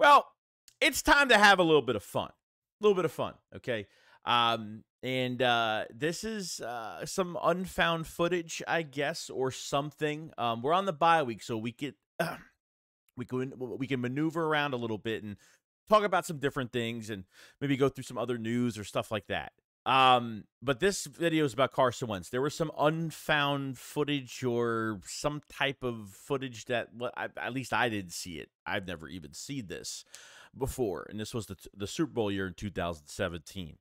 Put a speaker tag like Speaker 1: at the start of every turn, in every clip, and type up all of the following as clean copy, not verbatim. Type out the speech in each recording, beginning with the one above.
Speaker 1: Well, it's time to have a little bit of fun. A little bit of fun, okay? This is some unfound footage, I guess, or something. We're on the bye week, so we can maneuver around a little bit and talk about some different things and maybe go through some other news or stuff like that. But this video is about Carson Wentz. There was some unfound footage or some type of footage that, at least I didn't see it. I've never even seen this before, and this was the Super Bowl year in 2017.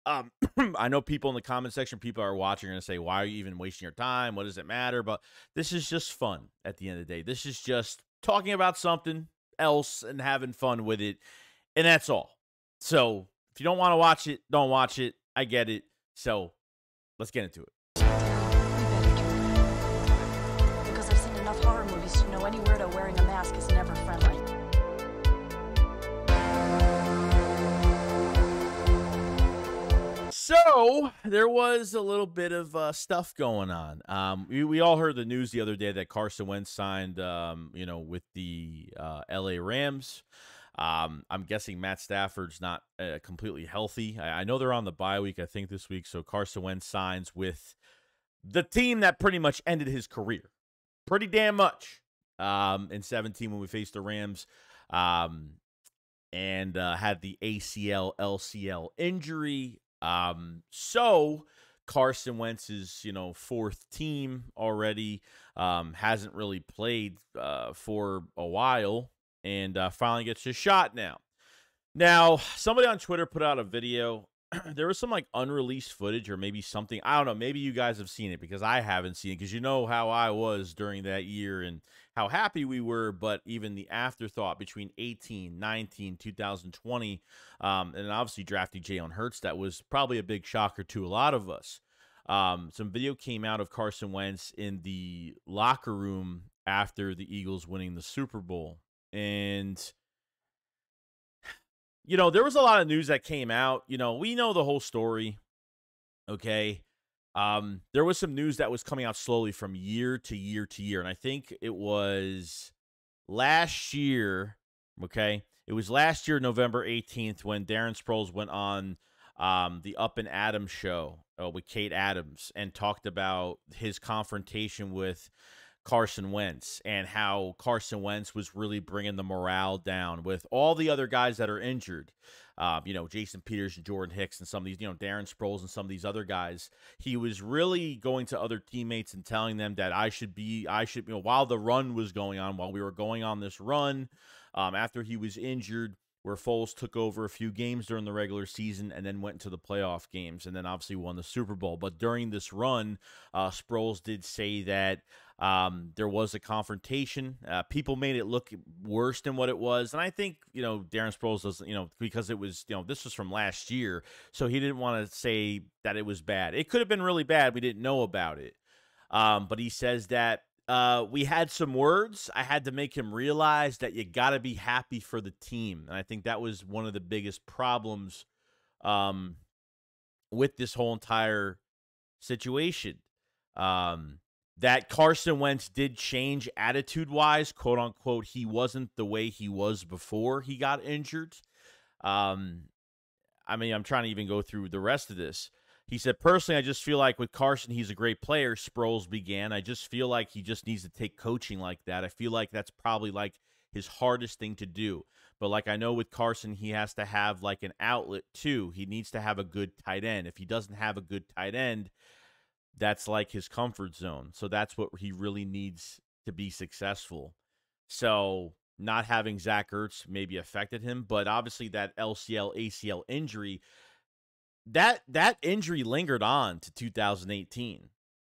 Speaker 1: I know people in the comment section, people are watching are going to say, why are you even wasting your time? What does it matter? But this is just fun at the end of the day. This is just talking about something else and having fun with it, and that's all. So if you don't want to watch it, don't watch it. I get it. So let's get into it.
Speaker 2: Because I've seen enough horror movies to know any weirdo wearing a mask is never friendly.
Speaker 1: So there was a little bit of stuff going on. We all heard the news the other day that Carson Wentz signed, with the LA Rams. I'm guessing Matt Stafford's not completely healthy. I know they're on the bye week, I think, this week. So Carson Wentz signs with the team that pretty much ended his career. Pretty damn much. In 17 when we faced the Rams. And had the ACL, LCL injury. So Carson Wentz's, fourth team already, hasn't really played for a while, and finally gets his shot now. Now, somebody on Twitter put out a video. There was some unreleased footage or maybe something. I don't know. Maybe you guys have seen it because I haven't seen it, because you know how I was during that year and how happy we were. But even the afterthought between 18, 19, 2020, and obviously drafting Jalen Hurts, that was probably a big shocker to a lot of us. Some video came out of Carson Wentz in the locker room after the Eagles winning the Super Bowl. And there was a lot of news that came out. We know the whole story, okay? There was some news that was coming out slowly from year to year to year, and I think it was last year, okay? It was last year, November 18th, when Darren Sproles went on the Up and Adams show with Kate Adams and talked about his confrontation with Carson Wentz and how Carson Wentz was really bringing the morale down with all the other guys that are injured. Jason Peters and Jordan Hicks and some of these, Darren Sproles and some of these other guys. He was really going to other teammates and telling them that while the run was going on, while we were going on this run, after he was injured, where Foles took over a few games during the regular season and then went into the playoff games and then obviously won the Super Bowl. But during this run, Sproles did say that there was a confrontation. People made it look worse than what it was. And I think, Darren Sproles doesn't, because it was, this was from last year. So he didn't want to say that it was bad. It could have been really bad. We didn't know about it. But he says that we had some words. I had to make him realize that you got to be happy for the team. And I think that was one of the biggest problems with this whole entire situation. That Carson Wentz did change attitude-wise, quote-unquote. He wasn't the way he was before he got injured. I'm trying to even go through the rest of this. He said, personally, I just feel like with Carson, he's a great player, Sproles began. I just feel like he just needs to take coaching like that. I feel like that's probably his hardest thing to do. But I know with Carson, he has to have an outlet too. He needs to have a good tight end. If he doesn't have a good tight end, that's his comfort zone. So that's what he really needs to be successful. So not having Zach Ertz maybe affected him, but obviously that LCL, ACL injury, that injury lingered on to 2018.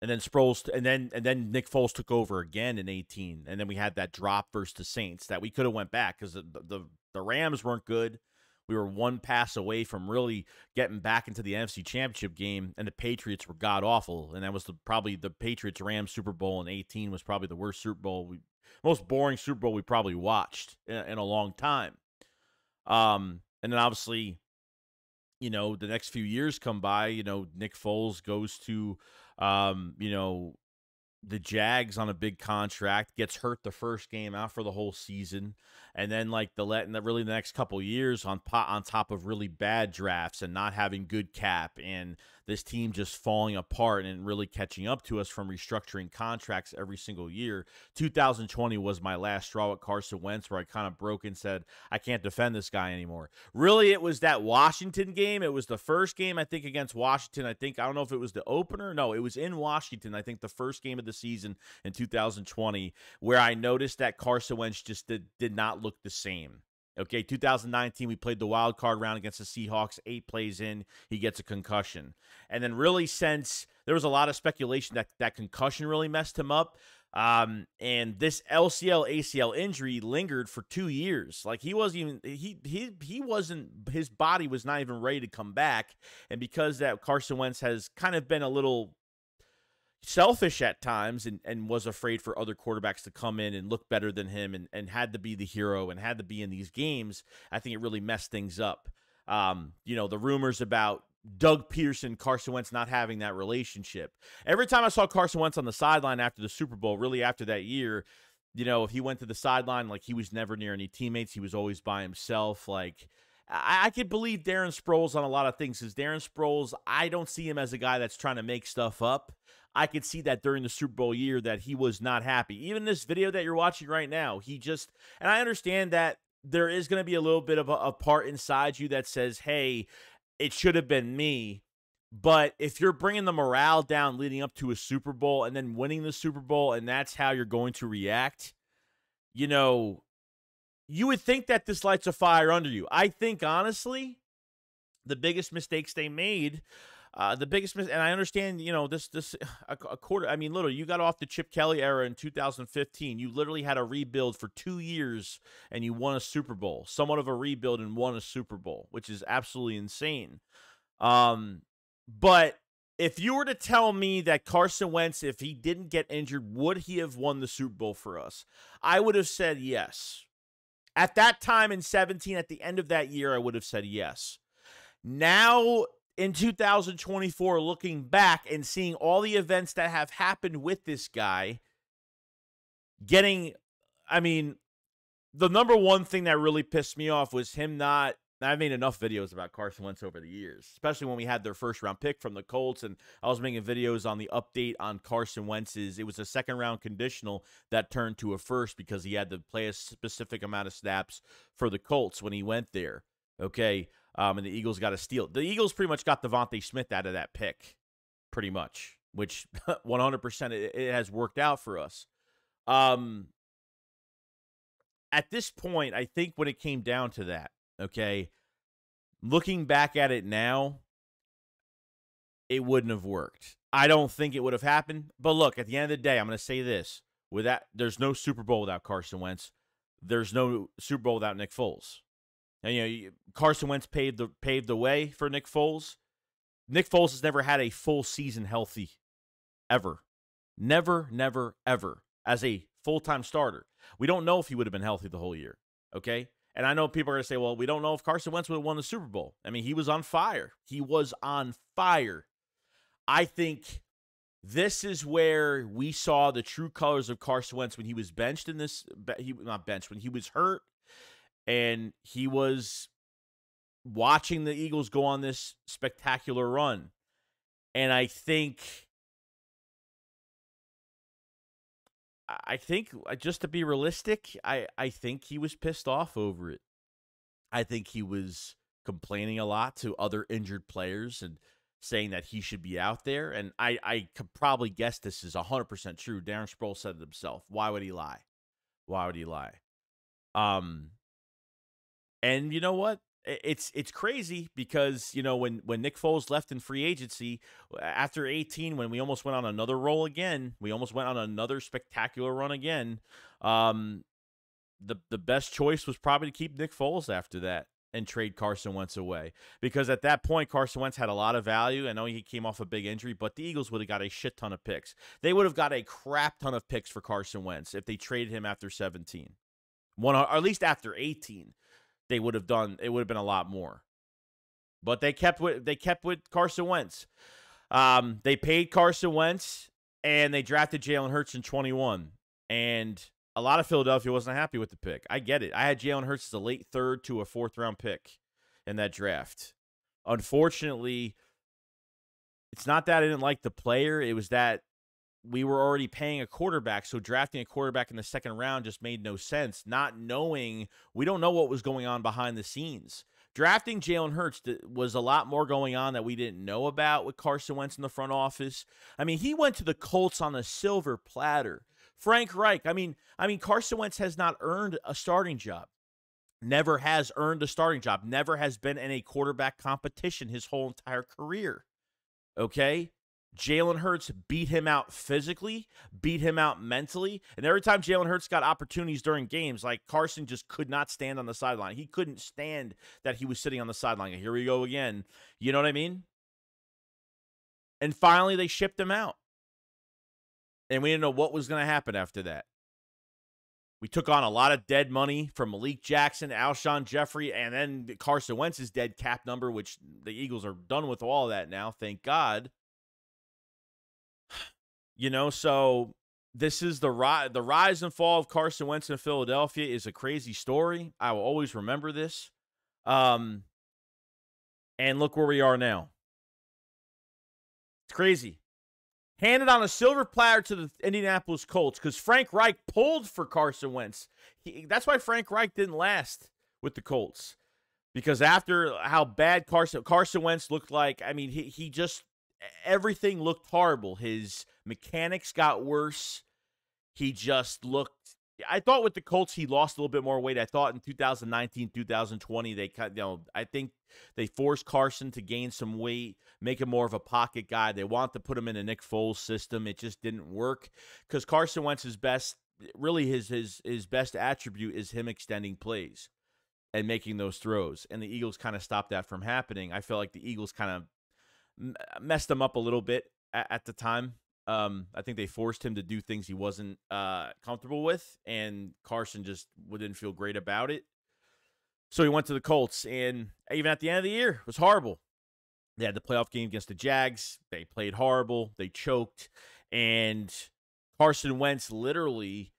Speaker 1: And then Sproles, and then Nick Foles took over again in 18. And then we had that drop versus the Saints that we could have went back because the Rams weren't good. We were one pass away from really getting back into the NFC Championship game, and the Patriots were god-awful. And that was probably the Patriots-Rams Super Bowl in 18 was probably the worst Super Bowl, most boring Super Bowl we probably watched in a long time. And then obviously, the next few years come by, Nick Foles goes to, the Jags on a big contract, gets hurt the first game, out for the whole season, and then like really the next couple years on top of really bad drafts and not having good cap, and this team just falling apart and really catching up to us from restructuring contracts every single year. 2020 was my last straw with Carson Wentz, where I kind of broke and said, I can't defend this guy anymore. Really, it was that Washington game. It was the first game, I think, against Washington. I don't know if it was the opener. No, it was in Washington. I think the first game of the season in 2020, where I noticed that Carson Wentz just did not look the same. Okay, 2019, we played the wild card round against the Seahawks. 8 plays in, he gets a concussion. And then really since there was a lot of speculation that concussion really messed him up, and this LCL, ACL injury lingered for 2 years. Like he wasn't his body was not even ready to come back. And because that Carson Wentz has kind of been a little selfish at times and was afraid for other quarterbacks to come in and look better than him and had to be the hero and had to be in these games, I think it really messed things up. The rumors about Doug Peterson, Carson Wentz not having that relationship. Every time I saw Carson Wentz on the sideline after the Super Bowl, really after that year, if he went to the sideline, like he was never near any teammates. He was always by himself. Like I could believe Darren Sproles on a lot of things, because Darren Sproles, I don't see him as a guy that's trying to make stuff up. I could see that during the Super Bowl year that he was not happy. Even this video that you're watching right now, and I understand that there is going to be a little bit of a part inside you that says, hey, it should have been me. But if you're bringing the morale down leading up to a Super Bowl and then winning the Super Bowl, and that's how you're going to react, you would think that this lights a fire under you. I think, honestly, the biggest mistakes they made, and I understand, a quarter. I mean, literally, you got off the Chip Kelly era in 2015. You literally had a rebuild for 2 years, and you won a Super Bowl. Somewhat of a rebuild and won a Super Bowl, which is absolutely insane. But if you were to tell me that Carson Wentz, if he didn't get injured, would he have won the Super Bowl for us? I would have said yes. At that time in 17, at the end of that year, I would have said yes. Now, in 2024, looking back and seeing all the events that have happened with this guy, the number one thing that really pissed me off was him not. I've made enough videos about Carson Wentz over the years, especially when we had their first round pick from the Colts, and I was making videos on the update on Carson Wentz's. It was a second round conditional that turned to a first because he had to play a specific amount of snaps for the Colts when he went there. Okay. And the Eagles got a steal. The Eagles pretty much got Devontae Smith out of that pick, pretty much, which 100% it has worked out for us. At this point, I think when it came down to that, okay, looking back at it now, it wouldn't have worked. I don't think it would have happened. But look, at the end of the day, I'm going to say this. There's no Super Bowl without Carson Wentz. There's no Super Bowl without Nick Foles. And, Carson Wentz paved the way for Nick Foles. Nick Foles has never had a full season healthy, ever. Never, never, ever, as a full-time starter. We don't know if he would have been healthy the whole year, okay? And I know people are going to say, well, we don't know if Carson Wentz would have won the Super Bowl. I mean, he was on fire. He was on fire. I think this is where we saw the true colors of Carson Wentz when he was benched in this, when he was hurt. And he was watching the Eagles go on this spectacular run. And I think just to be realistic, I think he was pissed off over it. I think he was complaining a lot to other injured players and saying that he should be out there. And I could probably guess this is 100% true. Darren Sproles said it himself. Why would he lie? Why would he lie? And you know what? It's crazy because, when Nick Foles left in free agency after 18, when we almost went on another roll again, we almost went on another spectacular run again. The best choice was probably to keep Nick Foles after that and trade Carson Wentz away, because at that point, Carson Wentz had a lot of value. I know he came off a big injury, but the Eagles would have got a shit ton of picks. They would have got a crap ton of picks for Carson Wentz if they traded him after 17, or at least after 18. It would have been a lot more. But they kept with Carson Wentz. They paid Carson Wentz. And they drafted Jalen Hurts in 21. And a lot of Philadelphia wasn't happy with the pick. I get it. I had Jalen Hurts as a late 3rd to a 4th-round pick in that draft. Unfortunately, it's not that I didn't like the player. It was that we were already paying a quarterback, so drafting a quarterback in the 2nd round just made no sense, not knowing – we don't know what was going on behind the scenes. Drafting Jalen Hurts was a lot more going on that we didn't know about with Carson Wentz in the front office. I mean, he went to the Colts on a silver platter. Frank Reich, I mean, Carson Wentz has not earned a starting job. Never has earned a starting job. Never has been in a quarterback competition his whole entire career. Okay? Jalen Hurts beat him out physically, beat him out mentally, and every time Jalen Hurts got opportunities during games, like Carson just could not stand on the sideline. He couldn't stand that he was sitting on the sideline. Here we go again. You know what I mean? And finally, they shipped him out. And we didn't know what was going to happen after that. We took on a lot of dead money from Malik Jackson, Alshon Jeffrey, and then Carson Wentz's dead cap number, which the Eagles are done with all of that now, thank God. You know, so this is the rise and fall of Carson Wentz in Philadelphia is a crazy story. I will always remember this. And look where we are now. It's crazy. Handed on a silver platter to the Indianapolis Colts because Frank Reich pulled for Carson Wentz. That's why Frank Reich didn't last with the Colts. Because after how bad Carson Wentz looked like, I mean, he just everything looked horrible. His mechanics got worse. He just looked – I thought with the Colts he lost a little bit more weight. I thought in 2019, 2020, they cut, I think they forced Carson to gain some weight, make him more of a pocket guy. They want to put him in a Nick Foles system. It just didn't work because Carson Wentz's best – really his best attribute is him extending plays and making those throws. And the Eagles kind of stopped that from happening. I felt like the Eagles kind of messed him up a little bit at the time. I think they forced him to do things he wasn't comfortable with, and Carson just didn't feel great about it. So he went to the Colts, and even at the end of the year, it was horrible. They had the playoff game against the Jags. They played horrible. They choked, and Carson Wentz literally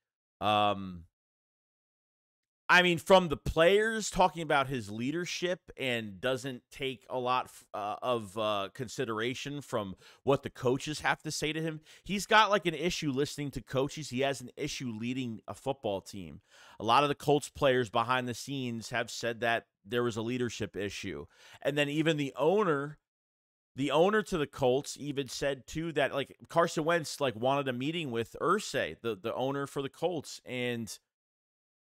Speaker 1: I mean, from the players talking about his leadership and doesn't take a lot of consideration from what the coaches have to say to him. He's got like an issue listening to coaches. He has an issue leading a football team. A lot of the Colts players behind the scenes have said that there was a leadership issue. And then even the owner to the Colts even said too that like Carson Wentz like wanted a meeting with Irsay, the owner for the Colts, and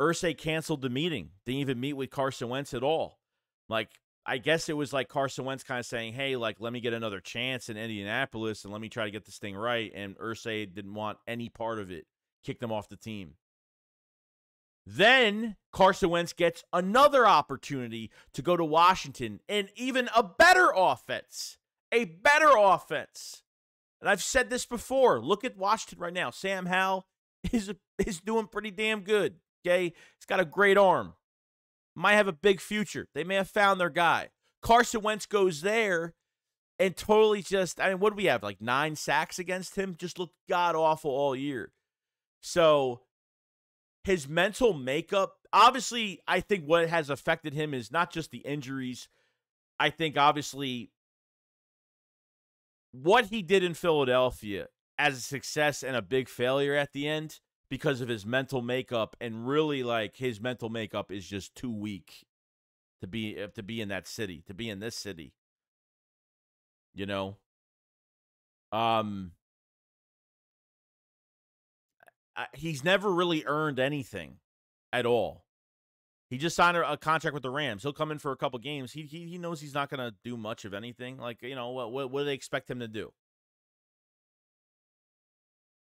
Speaker 1: Irsay canceled the meeting. Didn't even meet with Carson Wentz at all. Like, I guess it was like Carson Wentz kind of saying, hey, like, let me get another chance in Indianapolis and let me try to get this thing right. And Irsay didn't want any part of it. Kicked him off the team. Then Carson Wentz gets another opportunity to go to Washington and even a better offense. A better offense. And I've said this before. Look at Washington right now. Sam Howell is doing pretty damn good. Okay, he's got a great arm. Might have a big future. They may have found their guy. Carson Wentz goes there and totally just, I mean, what do we have? Like 9 sacks against him? Just looked god-awful all year. So his mental makeup, obviously, I think what has affected him is not just the injuries. I think, obviously, what he did in Philadelphia as a success and a big failure at the end because of his mental makeup, and really like his mental makeup is just too weak to be in that city, to be in this city. You know? He's never really earned anything at all. He just signed a contract with the Rams. He'll come in for a couple games. He knows he's not going to do much of anything. Like, you know, what do they expect him to do?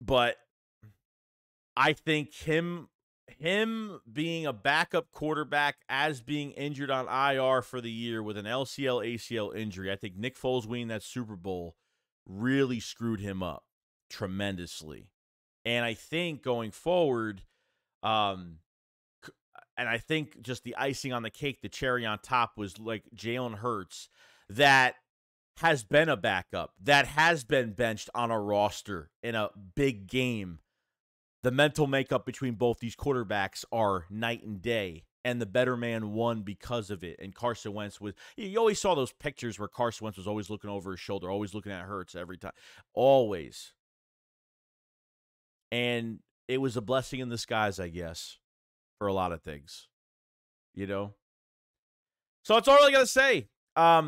Speaker 1: But I think him being a backup quarterback as being injured on IR for the year with an LCL, ACL injury, I think Nick Foles winning that Super Bowl really screwed him up tremendously. And I think going forward, and I think just the icing on the cake, the cherry on top was like Jalen Hurts, that has been a backup, that has been benched on a roster in a big game, the mental makeup between both these quarterbacks are night and day. And the better man won because of it. And Carson Wentz was, you always saw those pictures where Carson Wentz was always looking over his shoulder, always looking at Hurts every time. Always. And it was a blessing in disguise, I guess, for a lot of things. You know? So that's all I got to say.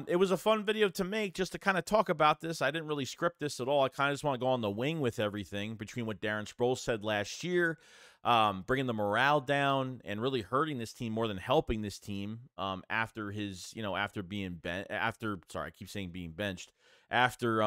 Speaker 1: It was a fun video to make just to kind of talk about this. I didn't really script this at all. I kind of just want to go on the wing with everything between what Darren Sproles said last year, bringing the morale down and really hurting this team more than helping this team after his, after being sorry, I keep saying being benched, after,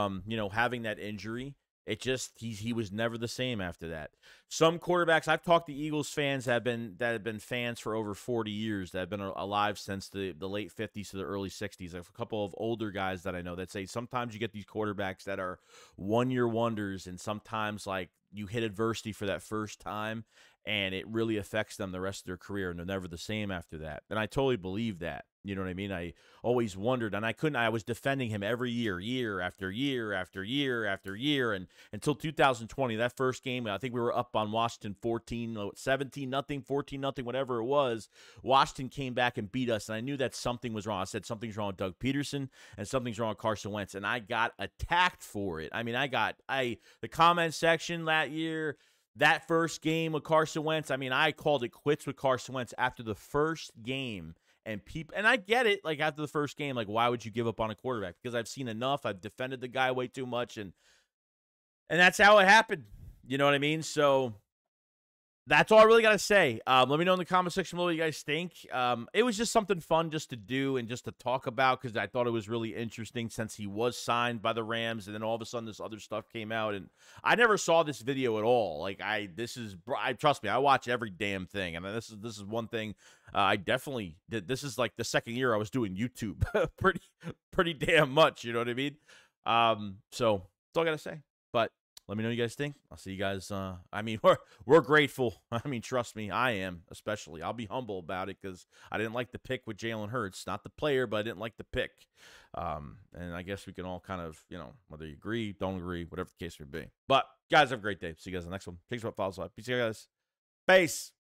Speaker 1: having that injury. It just, he was never the same after that. Some quarterbacks, I've talked to Eagles fans that have been fans for over 40 years, that have been alive since the late 50s to the early 60s. I have a couple of older guys that I know that say sometimes you get these quarterbacks that are one-year wonders, and sometimes like you hit adversity for that first time, and it really affects them the rest of their career, and they're never the same after that. And I totally believe that. You know what I mean? I always wondered, and I was defending him every year after year after year after year, and until 2020, that first game, I think we were up on Washington 17-0, 14-0, whatever it was. Washington came back and beat us, and I knew that something was wrong. I said something's wrong with Doug Peterson, and something's wrong with Carson Wentz, and I got attacked for it. I mean, the comment section that year, that first game with Carson Wentz, I mean, I called it quits with Carson Wentz after the first game. And I get it, like after the first game, like why would you give up on a quarterback? Because I've seen enough. I've defended the guy way too much, and that's how it happened. You know what I mean? So that's all I really got to say. Let me know in the comment section below what you guys think. It was just something fun just to do and just to talk about because I thought it was really interesting since he was signed by the Rams, and then all of a sudden this other stuff came out, and I never saw this video at all. Like trust me, I watch every damn thing, and this is one thing I definitely did. This is like the second year I was doing YouTube pretty damn much. You know what I mean? So that's all I got to say. But let me know what you guys think. I'll see you guys. I mean, we're grateful. I mean, trust me, I am especially. I'll be humble about it because I didn't like the pick with Jalen Hurts. Not the player, but I didn't like the pick. And I guess we can all kind of, whether you agree, don't agree, whatever the case may be. But, guys, have a great day. See you guys in the next one. Thanks for following us. Peace, guys. Peace.